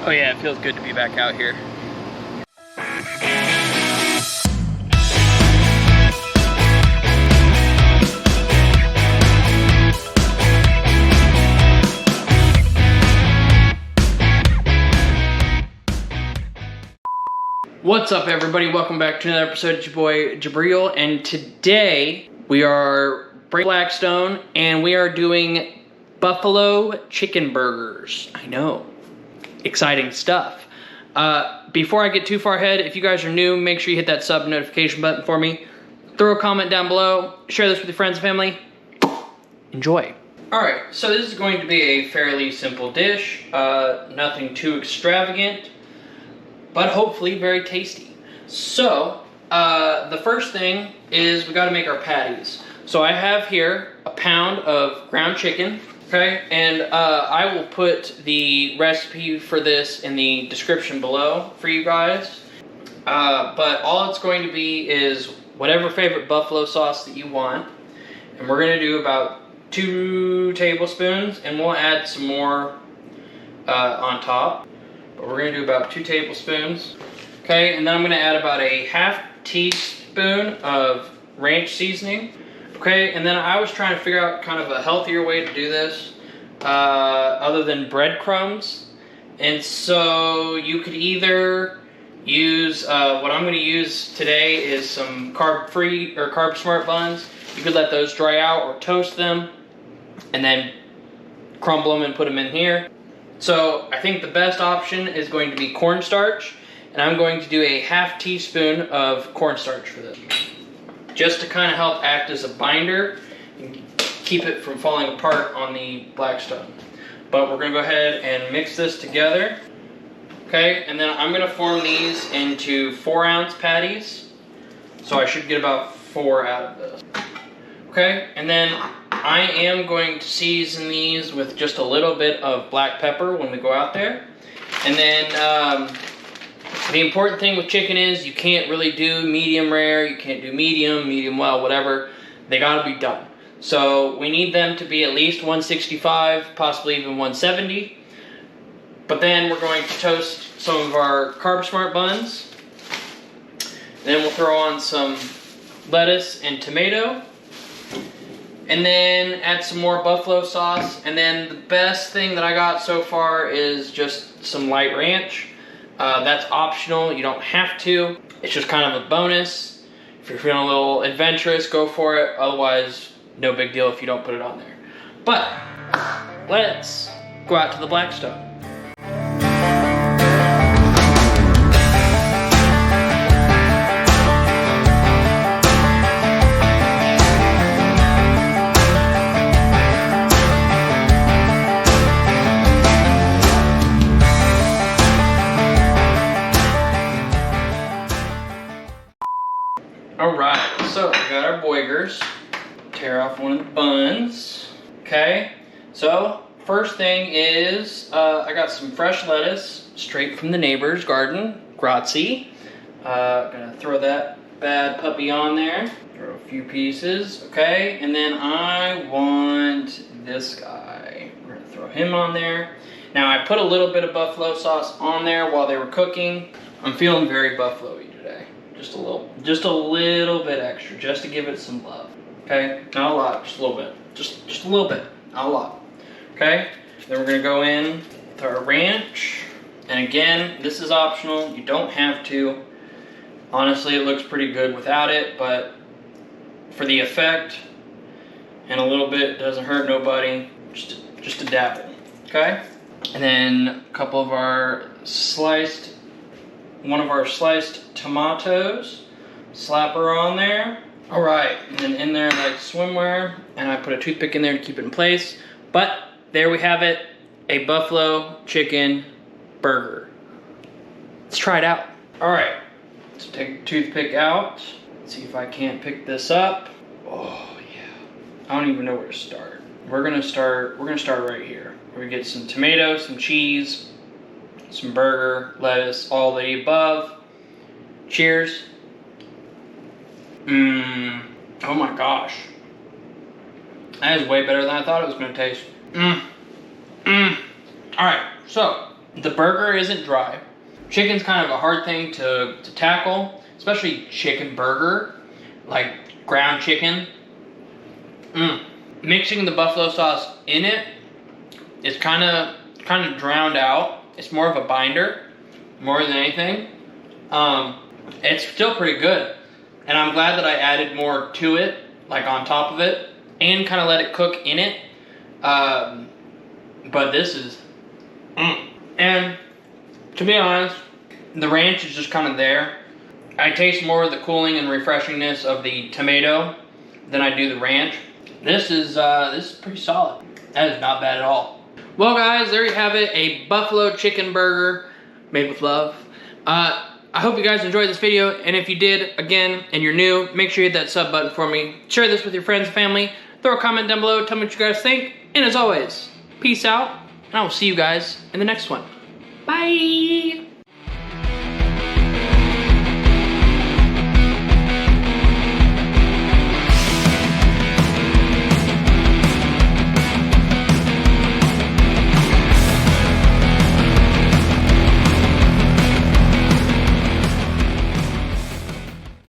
Oh yeah, it feels good to be back out here. What's up everybody, welcome back to another episode of your boy Jabril, and today we are breaking Blackstone and we are doing buffalo chicken burgers. I know, exciting stuff. Before I get too far ahead, if you guys are new, make sure you hit that sub notification button for me. Throw a comment down below, share this with your friends and family. Enjoy. Alright, so this is going to be a fairly simple dish, nothing too extravagant, but hopefully very tasty. So, the first thing is we gotta make our patties. So I have here a pound of ground chicken, okay? And I will put the recipe for this in the description below for you guys. But all it's going to be is whatever favorite buffalo sauce that you want. And we're gonna do about 2 tablespoons, and we'll add some more on top. But we're gonna do about 2 tablespoons. Okay, and then I'm gonna add about a ½ teaspoon of ranch seasoning. Okay, and then I was trying to figure out kind of a healthier way to do this, other than breadcrumbs. And so you could either use, what I'm gonna use today is some carb-free or carb-smart buns. You could let those dry out or toast them, and then crumble them and put them in here. So I think the best option is going to be cornstarch, and I'm going to do a ½ teaspoon of cornstarch for this, just to kind of help act as a binder and keep it from falling apart on the Blackstone. But we're gonna go ahead and mix this together. Okay, and then I'm gonna form these into 4-ounce patties. So I should get about 4 out of this. Okay, and then I am going to season these with just a little bit of black pepper when we go out there. And then the important thing with chicken is you can't really do medium rare, you can't do medium well, whatever. They gotta be done. So we need them to be at least 165, possibly even 170. But then we're going to toast some of our Carb Smart buns. Then we'll throw on some lettuce and tomato. And then add some more buffalo sauce. And then the best thing that I got so far is just some light ranch. That's optional, you don't have to. It's just kind of a bonus. If you're feeling a little adventurous, go for it. Otherwise, no big deal if you don't put it on there. But let's go out to the Blackstone. Alright, so we got our boigers. Tear off one of the buns. Okay, so first thing is I got some fresh lettuce straight from the neighbor's garden. Grazie. Gonna throw that bad puppy on there. Throw a few pieces, okay? And then I want this guy. We're gonna throw him on there. Now I put a little bit of buffalo sauce on there while they were cooking. I'm feeling very buffalo-y today. Just a little bit extra, just to give it some love. Okay, not a lot, just a little bit. Just a little bit, not a lot. Okay, then we're gonna go in with our ranch. And again, this is optional, you don't have to. Honestly, it looks pretty good without it, but for the effect and a little bit, doesn't hurt nobody, just a dabble, okay? And then a couple of one of our sliced tomatoes, slap her on there. All right, and then in there like swimwear, and I put a toothpick in there to keep it in place. But there we have it, a buffalo chicken burger. Let's try it out. All right, so take the toothpick out. Let's see if I can't pick this up. Oh yeah, I don't even know where to start. We're gonna start right here. We're gonna get some tomato, some cheese, some burger, lettuce, all the above. Cheers. Oh my gosh. That is way better than I thought it was gonna taste. Alright, so The burger isn't dry. Chicken's kind of a hard thing to tackle, especially chicken burger, like ground chicken. Mixing the buffalo sauce in it is kind of drowned out. It's more of a binder, more than anything. It's still pretty good, and I'm glad that I added more to it, like on top of it, and kind of let it cook in it. But this is, and to be honest, the ranch is just kind of there. I taste more of the cooling and refreshingness of the tomato than I do the ranch. This is pretty solid. That is not bad at all. Well guys, there you have it, a buffalo chicken burger made with love. I hope you guys enjoyed this video, and if you did, again, and you're new, make sure you hit that sub button for me. Share this with your friends and family. Throw a comment down below, tell me what you guys think. And as always, peace out, and I will see you guys in the next one. Bye!